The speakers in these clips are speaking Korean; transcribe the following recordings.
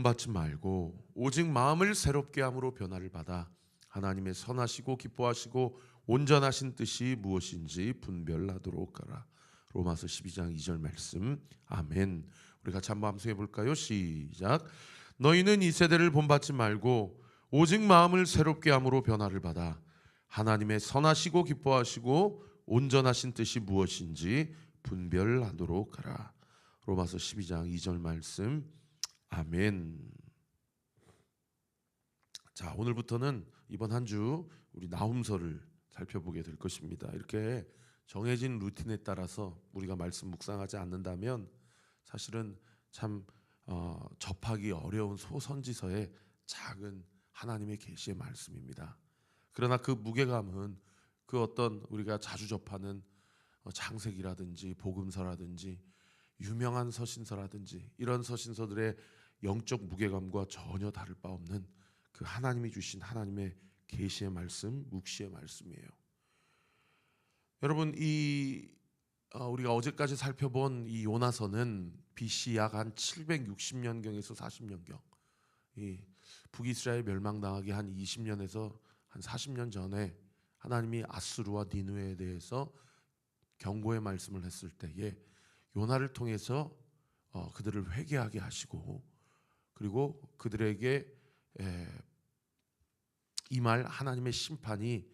본받지 말고 오직 마음을 새롭게 함으로 변화를 받아 하나님의 선하시고 기뻐하시고 온전하신 뜻이 무엇인지 분별하도록 하라. 로마서 12장 2절 말씀. 아멘. 우리 같이 한번 함성해 볼까요? 시작. 너희는 이 세대를 본받지 말고 오직 마음을 새롭게 함으로 변화를 받아 하나님의 선하시고 기뻐하시고 온전하신 뜻이 무엇인지 분별하도록 하라. 로마서 12장 2절 말씀. 아멘. 자, 오늘부터는 이번 한 주 우리 나훔서를 살펴보게 될 것입니다. 이렇게 정해진 루틴에 따라서 우리가 말씀 묵상하지 않는다면 사실은 참 접하기 어려운 소선지서의 작은 하나님의 계시의 말씀입니다. 그러나 그 무게감은 그 어떤 우리가 자주 접하는 창세기라든지 복음서라든지 유명한 서신서라든지 이런 서신서들의 영적 무게감과 전혀 다를 바 없는 그 하나님이 주신 하나님의 계시의 말씀, 묵시의 말씀이에요. 여러분, 우리가 어제까지 살펴본 이 요나서는 BC 약 한 760년경에서 40년경, 이 북이스라엘 멸망당하기 한 20년에서 한 40년 전에 하나님이 아수르와 니느웨에 대해서 경고의 말씀을 했을 때에 요나를 통해서 그들을 회개하게 하시고 그리고 그들에게 임할 하나님의 심판이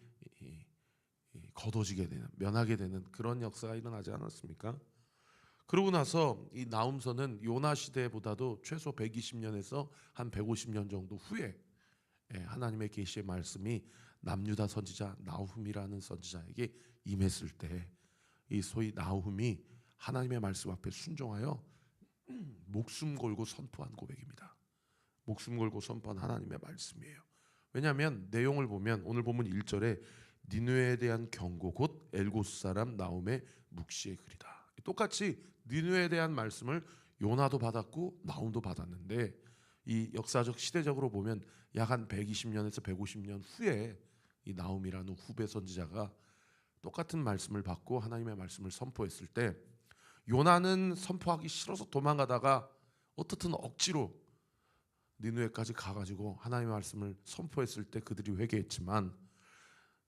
거둬지게 되는, 면하게 되는 그런 역사가 일어나지 않았습니까? 그러고 나서 이 나훔서는 요나 시대보다도 최소 120년에서 한 150년 정도 후에 하나님의 계시의 말씀이 남유다 선지자 나훔이라는 선지자에게 임했을 때 이 소위 나훔이 하나님의 말씀 앞에 순종하여 목숨 걸고 선포한 고백입니다. 목숨 걸고 선포한 하나님의 말씀이에요. 왜냐하면 내용을 보면 오늘 본문 1절에 니느웨에 대한 경고 곧 엘고스 사람 나훔의 묵시의 글이다. 똑같이 니느웨에 대한 말씀을 요나도 받았고 나훔도 받았는데 이 역사적 시대적으로 보면 약 한 120년에서 150년 후에 이 나훔이라는 후배 선지자가 똑같은 말씀을 받고 하나님의 말씀을 선포했을 때 요나는 선포하기 싫어서 도망가다가 어떻든 억지로 니느웨까지 가가지고 하나님의 말씀을 선포했을 때 그들이 회개했지만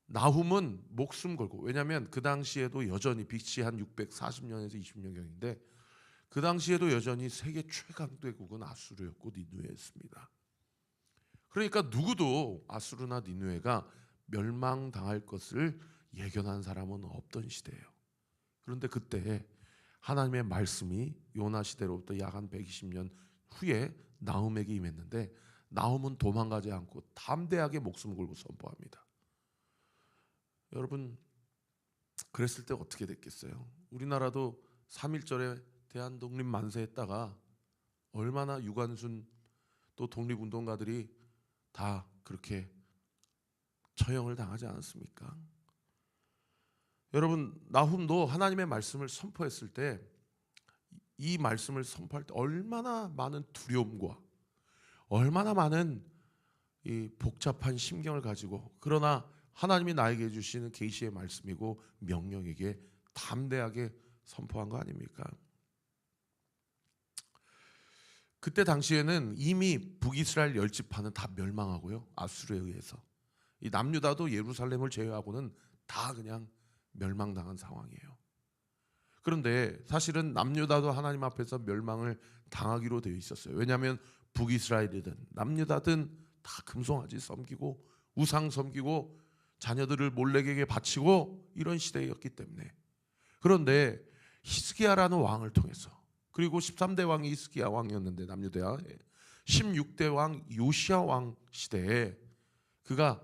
나훔은 목숨 걸고, 왜냐하면 그 당시에도 여전히 BC 한 640년에서 20년경인데 그 당시에도 여전히 세계 최강대국은 아수르였고 니느웨였습니다. 그러니까 누구도 아수르나 니느웨가 멸망당할 것을 예견한 사람은 없던 시대예요. 그런데 그때 하나님의 말씀이 요나 시대로부터 약 한 120년 후에 나훔에게 임했는데 나훔은 도망가지 않고 담대하게 목숨을 걸고 선포합니다. 여러분, 그랬을 때 어떻게 됐겠어요? 우리나라도 3.1절에 대한독립 만세했다가 얼마나 유관순 또 독립운동가들이 다 그렇게 처형을 당하지 않았습니까? 여러분, 나훔도 하나님의 말씀을 선포했을 때 이 말씀을 선포할 때 얼마나 많은 두려움과 얼마나 많은 이 복잡한 심경을 가지고, 그러나 하나님이 나에게 주시는 계시의 말씀이고 명령에게 담대하게 선포한 거 아닙니까? 그때 당시에는 이미 북이스라엘 10지파는 다 멸망하고요, 아수르에 의해서 이 남유다도 예루살렘을 제외하고는 다 그냥 멸망당한 상황이에요. 그런데 사실은 남유다도 하나님 앞에서 멸망을 당하기로 되어 있었어요. 왜냐하면 북이스라엘이든 남유다든 다 금송아지 섬기고 우상 섬기고 자녀들을 몰렉에게 바치고 이런 시대였기 때문에. 그런데 히스기야라는 왕을 통해서, 그리고 13대 왕이 히스기야 왕이었는데 남유다에 16대 왕 요시야 왕 시대에 그가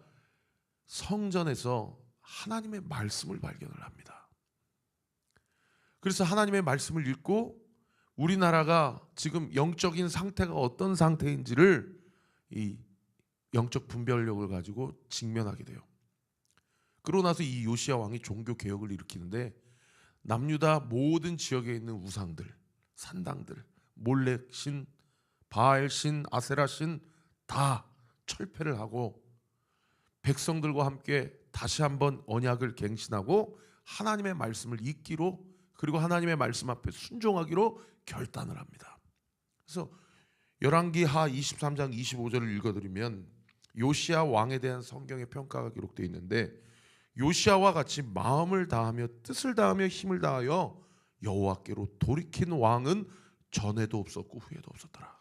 성전에서 하나님의 말씀을 발견을 합니다. 그래서 하나님의 말씀을 읽고 우리나라가 지금 영적인 상태가 어떤 상태인지를 이 영적 분별력을 가지고 직면하게 돼요. 그러고 나서 이 요시야 왕이 종교 개혁을 일으키는데 남유다 모든 지역에 있는 우상들, 산당들, 몰렉신, 바알신, 아세라신 다 철폐를 하고 백성들과 함께 다시 한번 언약을 갱신하고 하나님의 말씀을 읽기로, 그리고 하나님의 말씀 앞에 순종하기로 결단을 합니다. 그래서 열왕기하 23장 25절을 읽어드리면 요시야 왕에 대한 성경의 평가가 기록되어 있는데, 요시야와 같이 마음을 다하며 뜻을 다하며 힘을 다하여 여호와께로 돌이킨 왕은 전에도 없었고 후에도 없었더라.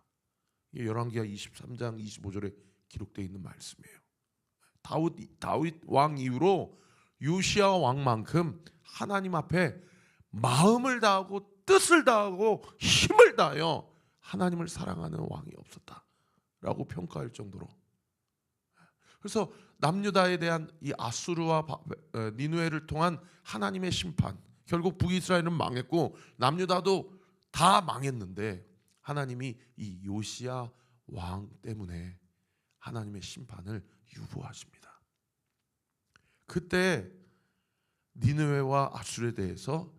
이게 열왕기하 23장 25절에 기록되어 있는 말씀이에요. 다윗 왕 이후로 요시야 왕만큼 하나님 앞에 마음을 다하고 뜻을 다하고 힘을 다하여 하나님을 사랑하는 왕이 없었다라고 평가할 정도로. 그래서 남유다에 대한 이 아수르와 니느웨를 통한 하나님의 심판, 결국 북이스라엘은 망했고 남유다도 다 망했는데 하나님이 이 요시야 왕 때문에 하나님의 심판을 유보하십니다. 그때 니느웨와 아수르에 대해서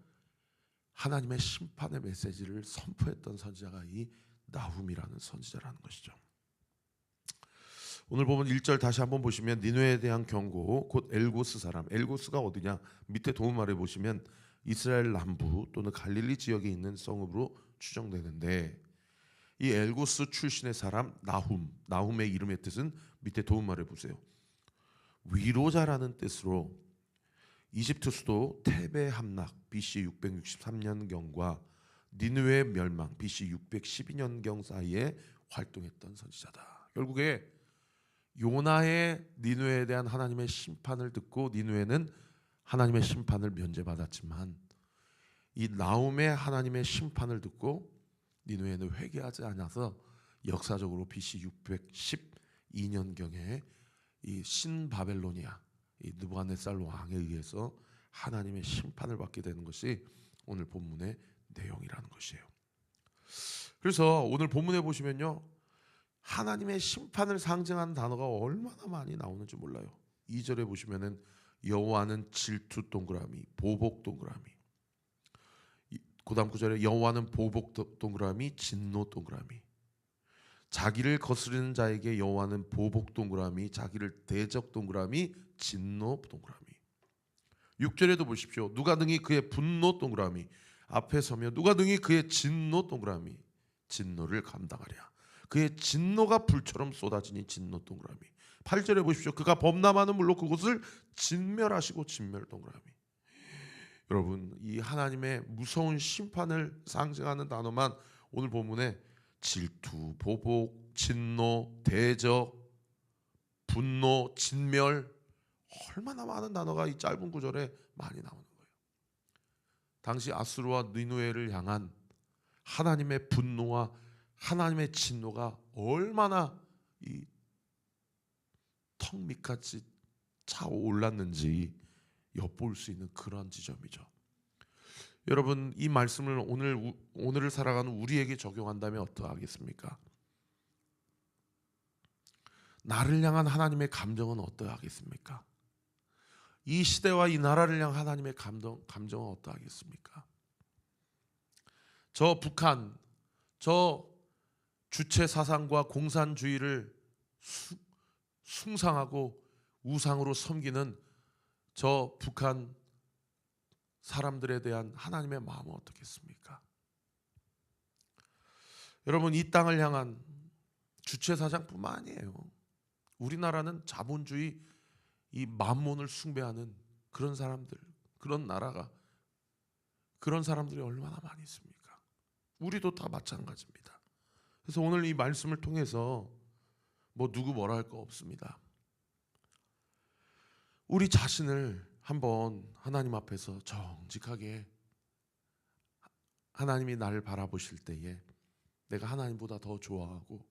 하나님의 심판의 메시지를 선포했던 선지자가 이 나훔이라는 선지자라는 것이죠. 오늘 보면 1절 다시 한번 보시면 니느웨에 대한 경고, 곧 엘고스 사람. 엘고스가 어디냐? 밑에 도움말에 보시면 이스라엘 남부 또는 갈릴리 지역에 있는 성읍으로 추정되는데, 이 엘고스 출신의 사람 나훔의 이름의 뜻은 밑에 도움말에 보세요. 위로자라는 뜻으로 이집트 수도 테베 함락 BC 663년경과 니느웨 멸망 BC 612년경 사이에 활동했던 선지자다. 결국에 요나의 니느웨에 대한 하나님의 심판을 듣고 니느웨는 하나님의 심판을 면제받았지만, 이 나훔의 하나님의 심판을 듣고 니느웨는 회개하지 않아서 역사적으로 BC 612년경에 이 신바벨로니아, 이 느부갓네살 왕에 의해서 하나님의 심판을 받게 되는 것이 오늘 본문의 내용이라는 것이에요. 그래서 오늘 본문에 보시면요, 하나님의 심판을 상징하는 단어가 얼마나 많이 나오는지 몰라요. 2절에 보시면은 여호와는 질투 동그라미, 보복 동그라미. 그다음 9절에 여호와는 보복 동그라미, 진노 동그라미. 자기를 거스르는 자에게 여호와는 보복 동그라미, 자기를 대적 동그라미, 진노 동그라미. 6절에도 보십시오. 누가 능히 그의 분노 동그라미, 앞에 서며 누가 능히 그의 진노 동그라미, 진노를 감당하랴. 그의 진노가 불처럼 쏟아지니 진노 동그라미. 8절에 보십시오. 그가 범람하는 물로 그곳을 진멸하시고 진멸 동그라미. 여러분, 이 하나님의 무서운 심판을 상징하는 단어만 오늘 본문에 질투, 보복, 진노, 대적, 분노, 진멸, 얼마나 많은 단어가 이 짧은 구절에 많이 나오는 거예요. 당시 아수르와 니느웨를 향한 하나님의 분노와 하나님의 진노가 얼마나 이 턱 밑같이 차올랐는지 엿볼 수 있는 그런 지점이죠. 여러분, 이 말씀을 오늘을 살아가는 우리에게 적용한다면 어떠하겠습니까? 나를 향한 하나님의 감정은 어떠하겠습니까? 이 시대와 이 나라를 향한 하나님의 감정은 어떠하겠습니까? 저 북한, 저 주체 사상과 공산주의를 숭상하고 우상으로 섬기는 저 북한 사람들에 대한 하나님의 마음은 어떻겠습니까? 여러분, 이 땅을 향한 주체 사상뿐만 아니에요. 우리나라는 자본주의, 이 만몬을 숭배하는 그런 사람들, 그런 나라가, 그런 사람들이 얼마나 많이 있습니까? 우리도 다 마찬가지입니다. 그래서 오늘 이 말씀을 통해서 뭐 누구 뭐라 할 거 없습니다. 우리 자신을 한번 하나님 앞에서 정직하게, 하나님이 나를 바라보실 때에 내가 하나님보다 더 좋아하고,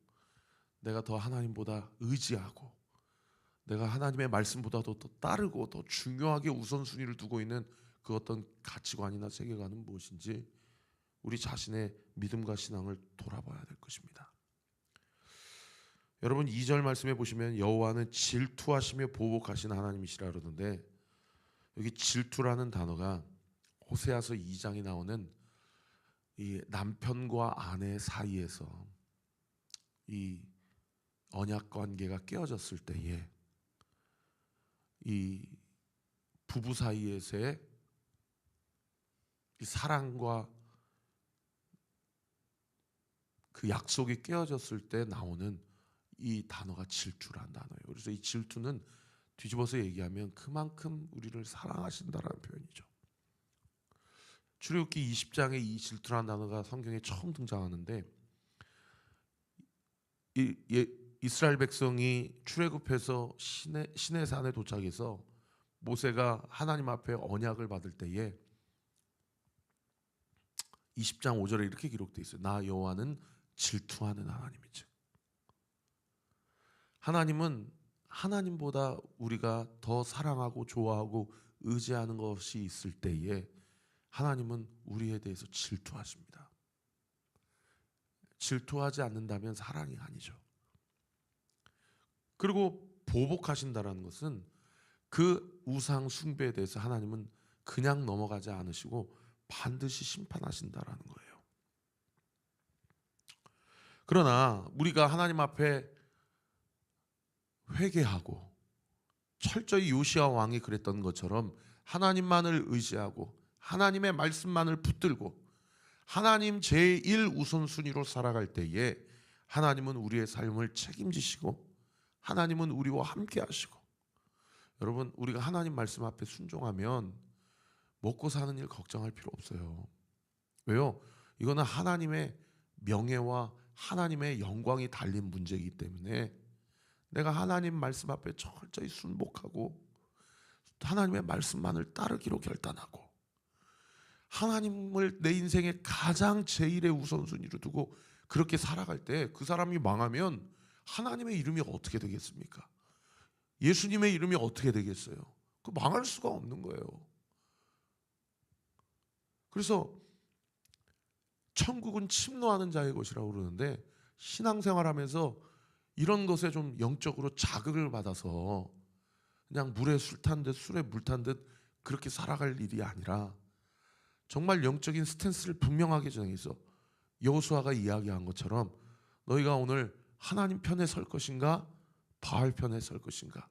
내가 더 하나님보다 의지하고, 내가 하나님의 말씀보다도 더 따르고 더 중요하게 우선순위를 두고 있는 그 어떤 가치관이나 세계관은 무엇인지 우리 자신의 믿음과 신앙을 돌아봐야 될 것입니다. 여러분, 2절 말씀에 보시면 여호와는 질투하시며 보복하시는 하나님이시라 그러는데, 여기 질투라는 단어가 호세아서 2장에 나오는 이 남편과 아내 사이에서 이 언약 관계가 깨어졌을 때에 이 부부 사이에서의 이 사랑과 그 그 약속이 깨어졌을 때 나오는 이 단어가 질투라는 단어예요. 그래서 이 질투는 뒤집어서 얘기하면 그만큼 우리를 사랑하신다라는 표현이죠. 출애굽기 20장에 이 질투라는 단어가 성경에 처음 등장하는데 이스라엘 백성이 출애굽해서 시내산에 도착해서 모세가 하나님 앞에 언약을 받을 때에 20장 5절에 이렇게 기록되어 있어요. 나 여호와는 질투하는 하나님이지. 하나님은 하나님보다 우리가 더 사랑하고 좋아하고 의지하는 것이 있을 때에 하나님은 우리에 대해서 질투하십니다. 질투하지 않는다면 사랑이 아니죠. 그리고 보복하신다는 것은 그 우상 숭배에 대해서 하나님은 그냥 넘어가지 않으시고 반드시 심판하신다라는 거예요. 그러나 우리가 하나님 앞에 회개하고 철저히 요시야 왕이 그랬던 것처럼 하나님만을 의지하고 하나님의 말씀만을 붙들고 하나님 제1 우선순위로 살아갈 때에 하나님은 우리의 삶을 책임지시고 하나님은 우리와 함께 하시고, 여러분 우리가 하나님 말씀 앞에 순종하면 먹고 사는 일 걱정할 필요 없어요. 왜요? 이거는 하나님의 명예와 하나님의 영광이 달린 문제이기 때문에 내가 하나님 말씀 앞에 철저히 순복하고 하나님의 말씀만을 따르기로 결단하고 하나님을 내 인생의 가장 제1의 우선순위로 두고 그렇게 살아갈 때 그 사람이 망하면 하나님의 이름이 어떻게 되겠습니까? 예수님의 이름이 어떻게 되겠어요? 그 망할 수가 없는 거예요. 그래서 천국은 침노하는 자의 것이라고 그러는데 신앙생활하면서 이런 것에 좀 영적으로 자극을 받아서 그냥 물에 술 탄 듯 술에 물 탄 듯 그렇게 살아갈 일이 아니라 정말 영적인 스탠스를 분명하게 정해서 여호수아가 이야기한 것처럼 너희가 오늘 하나님 편에 설 것인가 바알 편에 설 것인가,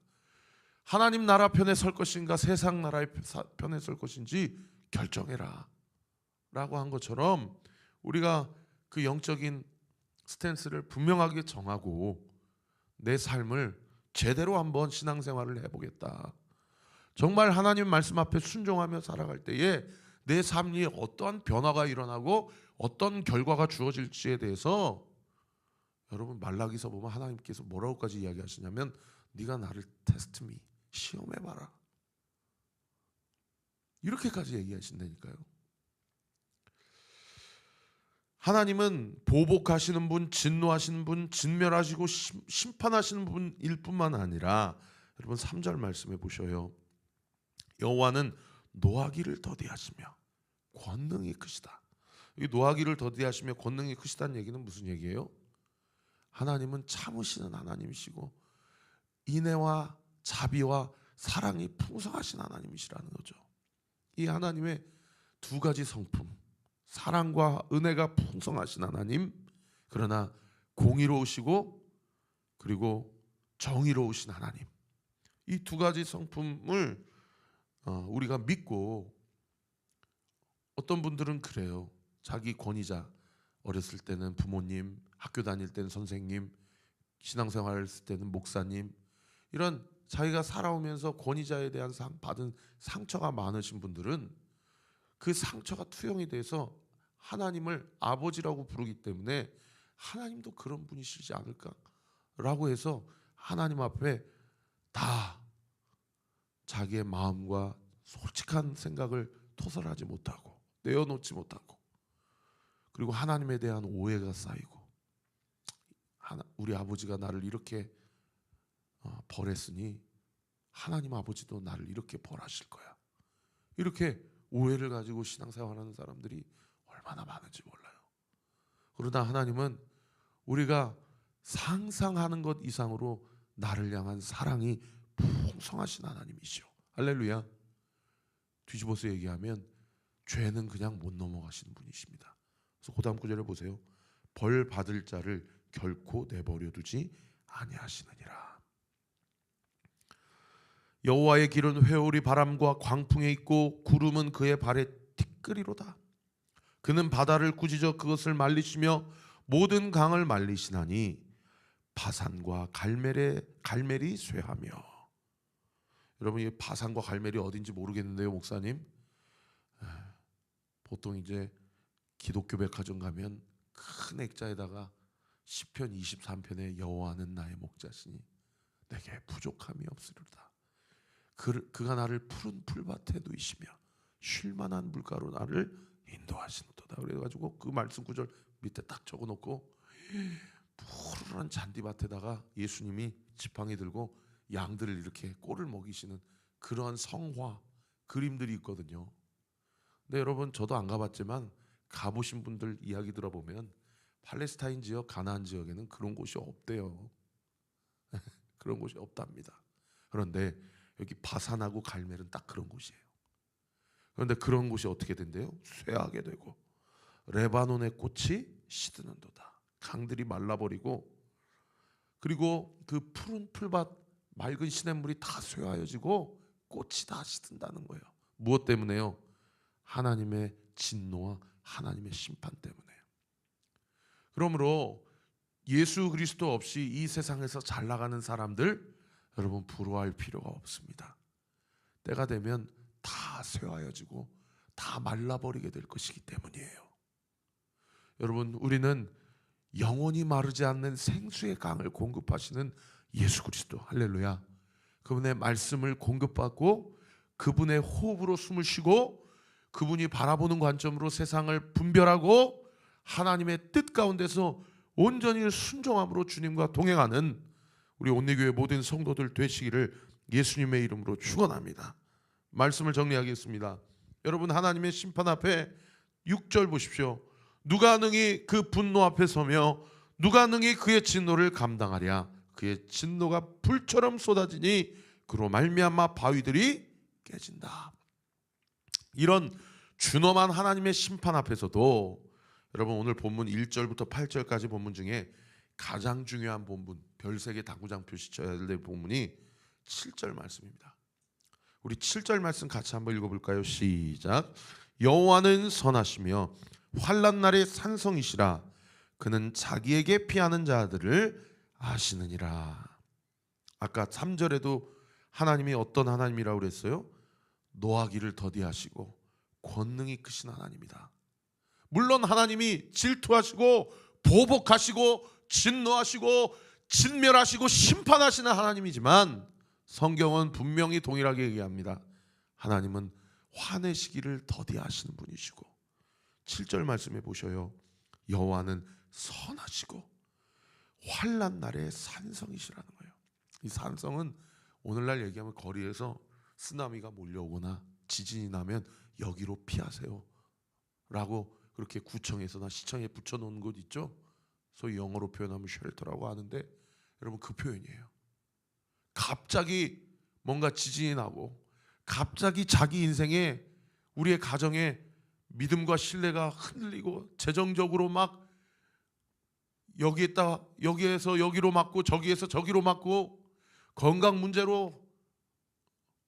하나님 나라 편에 설 것인가 세상 나라의 편에 설 것인지 결정해라 라고 한 것처럼 우리가 그 영적인 스탠스를 분명하게 정하고 내 삶을 제대로 한번 신앙생활을 해보겠다. 정말 하나님 말씀 앞에 순종하며 살아갈 때에 내 삶이 어떠한 변화가 일어나고 어떤 결과가 주어질지에 대해서 여러분 말라기서 보면 하나님께서 뭐라고까지 이야기하시냐면 네가 나를 테스트 미, 시험해봐라. 이렇게까지 얘기하신다니까요. 하나님은 보복하시는 분, 진노하시는 분, 진멸하시고 심판하시는 분일 뿐만 아니라 여러분 3절 말씀해 보셔요. 여호와는 노하기를 더디하시며 권능이 크시다. 이 노하기를 더디하시며 권능이 크시다는 얘기는 무슨 얘기예요? 하나님은 참으시는 하나님이시고 인애와 자비와 사랑이 풍성하신 하나님이시라는 거죠. 이 하나님의 두 가지 성품, 사랑과 은혜가 풍성하신 하나님, 그러나 공의로우시고 그리고 정의로우신 하나님, 이 두 가지 성품을 우리가 믿고, 어떤 분들은 그래요. 자기 권위자, 어렸을 때는 부모님, 학교 다닐 때는 선생님, 신앙생활 했을 때는 목사님, 이런 자기가 살아오면서 권위자에 대한 받은 상처가 많으신 분들은 그 상처가 투영이 돼서 하나님을 아버지라고 부르기 때문에 하나님도 그런 분이시지 않을까라고 해서 하나님 앞에 다 자기의 마음과 솔직한 생각을 토설하지 못하고 내어놓지 못하고, 그리고 하나님에 대한 오해가 쌓이고, 우리 아버지가 나를 이렇게 벌했으니 하나님 아버지도 나를 이렇게 벌하실 거야, 이렇게 오해를 가지고 신앙생활하는 사람들이 얼마나 많은지 몰라요. 그러나 하나님은 우리가 상상하는 것 이상으로 나를 향한 사랑이 풍성하신 하나님이시오. 할렐루야. 뒤집어서 얘기하면 죄는 그냥 못 넘어가시는 분이십니다. 그래서 그 다음 구절을 보세요. 벌 받을 자를 결코 내버려 두지 아니하시느니라. 여호와의 길은 회오리 바람과 광풍에 있고 구름은 그의 발에 티끌이로다. 그는 바다를 꾸짖어 그것을 말리시며 모든 강을 말리시나니 바산과 갈멜이 쇠하며. 여러분, 이 바산과 갈멜이 어딘지 모르겠는데요, 목사님. 보통 이제 기독교 백화점 가면 큰 액자에다가 시편 23편에 여호와는 나의 목자시니 내게 부족함이 없으리로다. 그가 나를 푸른 풀밭에 누이시며 쉴만한 물가로 나를 인도하시노도다. 그래가지고 그 말씀 구절 밑에 딱 적어놓고 푸르른 잔디밭에다가 예수님이 지팡이 들고 양들을 이렇게 꼴을 먹이시는 그러한 성화 그림들이 있거든요. 근데 여러분, 저도 안 가봤지만 가보신 분들 이야기 들어보면 팔레스타인 지역, 가나안 지역에는 그런 곳이 없대요. 그런 곳이 없답니다. 그런데 여기 바산하고 갈멜은 딱 그런 곳이에요. 그런데 그런 곳이 어떻게 된대요? 쇠하게 되고 레바논의 꽃이 시드는도다. 강들이 말라버리고, 그리고 그 푸른 풀밭 맑은 시냇물이 다 쇠하여지고 꽃이 다 시든다는 거예요. 무엇 때문에요? 하나님의 진노와 하나님의 심판 때문에. 그러므로 예수 그리스도 없이 이 세상에서 잘 나가는 사람들, 여러분 부러워할 필요가 없습니다. 때가 되면 다 쇠하여지고 다 말라버리게 될 것이기 때문이에요. 여러분, 우리는 영원히 마르지 않는 생수의 강을 공급하시는 예수 그리스도, 할렐루야, 그분의 말씀을 공급받고 그분의 호흡으로 숨을 쉬고 그분이 바라보는 관점으로 세상을 분별하고 하나님의 뜻 가운데서 온전히 순종함으로 주님과 동행하는 우리 온리교회 모든 성도들 되시기를 예수님의 이름으로 축원합니다. 말씀을 정리하겠습니다. 여러분, 하나님의 심판 앞에 6절 보십시오. 누가 능히 그 분노 앞에 서며 누가 능히 그의 진노를 감당하랴. 그의 진노가 불처럼 쏟아지니 그로 말미암아 바위들이 깨진다. 이런 준엄한 하나님의 심판 앞에서도 여러분, 오늘 본문 1절부터 8절까지 본문 중에 가장 중요한 본문, 별세개 당구장 표시쳐야 될 본문이 7절 말씀입니다. 우리 7절 말씀 같이 한번 읽어볼까요? 시작. 여호와는 선하시며 환난 날의 산성이시라. 그는 자기에게 피하는 자들을 아시느니라. 아까 3절에도 하나님이 어떤 하나님이라고 그랬어요? 노하기를 더디하시고 권능이 크신 하나님이다. 물론 하나님이 질투하시고 보복하시고 진노하시고 진멸하시고 심판하시는 하나님이지만 성경은 분명히 동일하게 얘기합니다. 하나님은 화내시기를 더디하시는 분이시고, 7절 말씀해 보셔요. 여호와는 선하시고 환난 날의 산성이시라는 거예요. 이 산성은 오늘날 얘기하면 거리에서 쓰나미가 몰려오거나 지진이 나면 여기로 피하세요 라고 그렇게 구청에서나 시청에 붙여놓은 곳 있죠. 소위 영어로 표현하면 쉘터라고 하는데, 여러분 그 표현이에요. 갑자기 뭔가 지진이 나고 갑자기 자기 인생에, 우리의 가정에 믿음과 신뢰가 흔들리고 재정적으로 막 여기에서 여기로 맞고 저기에서 저기로 맞고, 건강 문제로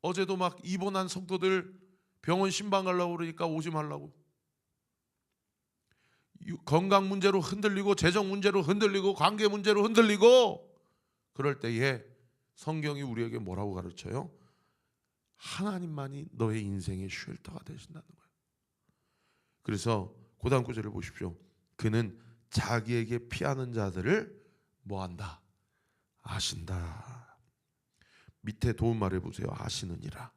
어제도 막 입원한 성도들 병원 신방 가려고 그러니까 오지 말라고, 건강 문제로 흔들리고 재정 문제로 흔들리고 관계 문제로 흔들리고, 그럴 때에 성경이 우리에게 뭐라고 가르쳐요? 하나님만이 너의 인생의 쉘터가 되신다는 거예요. 그래서 그 다음 구절을 보십시오. 그는 자기에게 피하는 자들을 뭐한다? 아신다. 밑에 도움 말해 보세요. 아시느니라.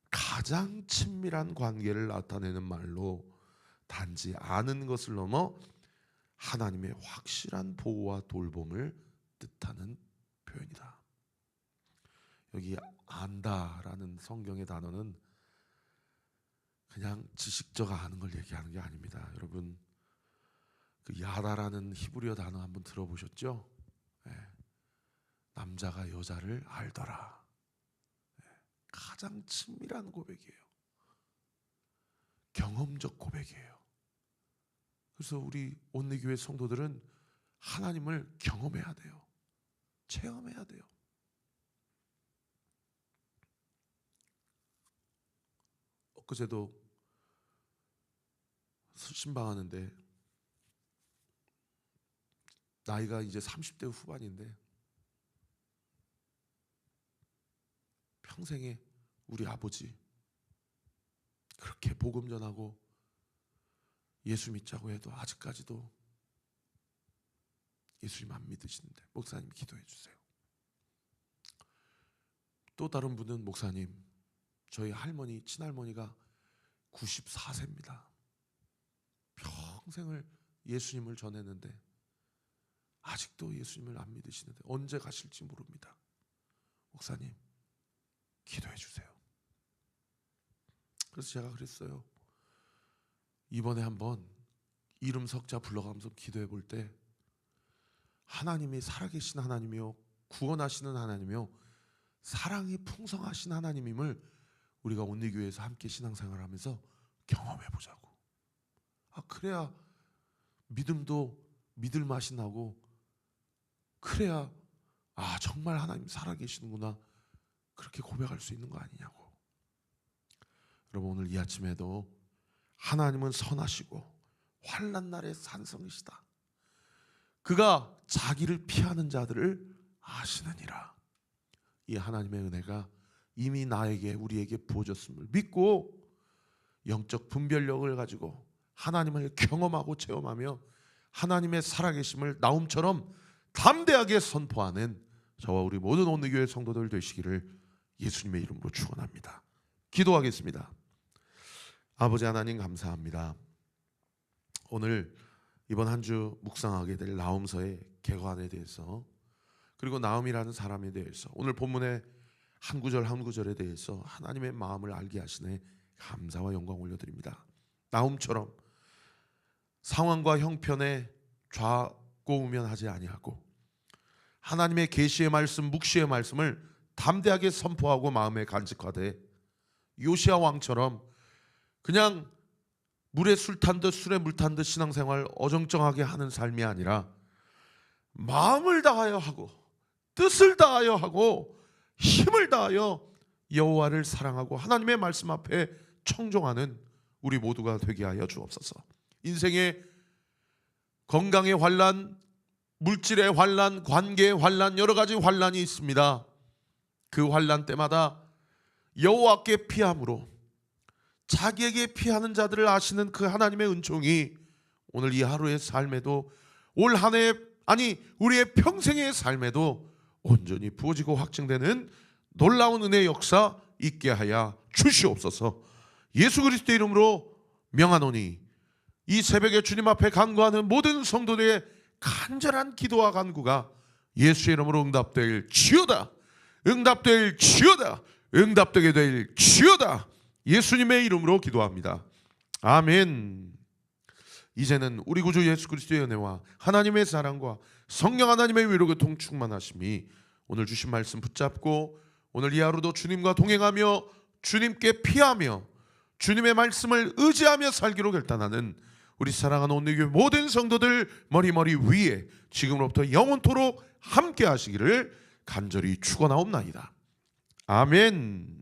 가장 친밀한 관계를 나타내는 말로 단지 아는 것을 넘어 하나님의 확실한 보호와 돌봄을 뜻하는 표현이다. 여기 안다라는 성경의 단어는 그냥 지식적 아는 걸 얘기하는 게 아닙니다. 여러분, 그 야다라는 히브리어 단어 한번 들어보셨죠? 네. 남자가 여자를 알더라. 네. 가장 친밀한 고백이에요. 경험적 고백이에요. 그래서 우리 온리교회 성도들은 하나님을 경험해야 돼요. 체험해야 돼요. 엊그제도 신방하는데 나이가 이제 30대 후반인데 평생에 우리 아버지 그렇게 복음 전하고 예수 믿자고 해도 아직까지도 예수님 안 믿으시는데 목사님 기도해 주세요. 또 다른 분은 목사님 저희 할머니 친할머니가 94세입니다. 평생을 예수님을 전했는데 아직도 예수님을 안 믿으시는데 언제 가실지 모릅니다. 목사님 기도해 주세요. 그래서 제가 그랬어요. 이번에 한번 이름 석자 불러가면서 기도해 볼 때 하나님이 살아계신 하나님이요 구원하시는 하나님이요 사랑이 풍성하신 하나님임을 우리가 온리교회에서 함께 신앙생활을 하면서 경험해 보자고. 그래야 믿음도 믿을 맛이 나고 그래야 정말 하나님 살아계시는구나 그렇게 고백할 수 있는 거 아니냐고. 여러분 오늘 이 아침에도 하나님은 선하시고 환난 날에 산성이시다. 그가 자기를 피하는 자들을 아시느니라. 이 하나님의 은혜가 이미 나에게 우리에게 부어졌음을 믿고 영적 분별력을 가지고 하나님을 경험하고 체험하며 하나님의 살아계심을 나움처럼 담대하게 선포하는 저와 우리 모든 온누교회 성도들 되시기를 예수님의 이름으로 축원합니다. 기도하겠습니다. 아버지 하나님 감사합니다. 오늘 이번 한 주 묵상하게 될 나홈서의 개관에 대해서 그리고 나홈이라는 사람에 대해서 오늘 본문의 한 구절 한 구절에 대해서 하나님의 마음을 알게 하시네 감사와 영광 올려드립니다. 나홈처럼 상황과 형편에 좌고우면하지 아니하고 하나님의 계시의 말씀 묵시의 말씀을 담대하게 선포하고 마음에 간직하되 요시야 왕처럼 그냥 물에 술 탄 듯 술에 물 탄 듯 신앙생활 어정쩡하게 하는 삶이 아니라 마음을 다하여 하고 뜻을 다하여 하고 힘을 다하여 여호와를 사랑하고 하나님의 말씀 앞에 청종하는 우리 모두가 되게 하여 주옵소서. 인생의 건강의 환난, 물질의 환난, 관계의 환난, 여러 가지 환난이 있습니다. 그 환난 때마다 여호와께 피함으로 자기에게 피하는 자들을 아시는 그 하나님의 은총이 오늘 이 하루의 삶에도 올 한 해 아니 우리의 평생의 삶에도 온전히 부어지고 확증되는 놀라운 은혜의 역사 있게 하여 주시옵소서. 예수 그리스도의 이름으로 명하노니 이 새벽에 주님 앞에 간구하는 모든 성도들의 간절한 기도와 간구가 예수의 이름으로 응답될 지어다. 응답될 지어다. 응답되게 될 지어다. 예수님의 이름으로 기도합니다. 아멘. 이제는 우리 구주 예수 그리스도의 은혜와 하나님의 사랑과 성령 하나님의 위로 교통 충만하심이 오늘 주신 말씀 붙잡고 오늘 이 하루도 주님과 동행하며 주님께 피하며 주님의 말씀을 의지하며 살기로 결단하는 우리 사랑하는 온누교회 모든 성도들 머리 위에 지금으로부터 영원토록 함께 하시기를 간절히 축원하옵나이다. 아멘.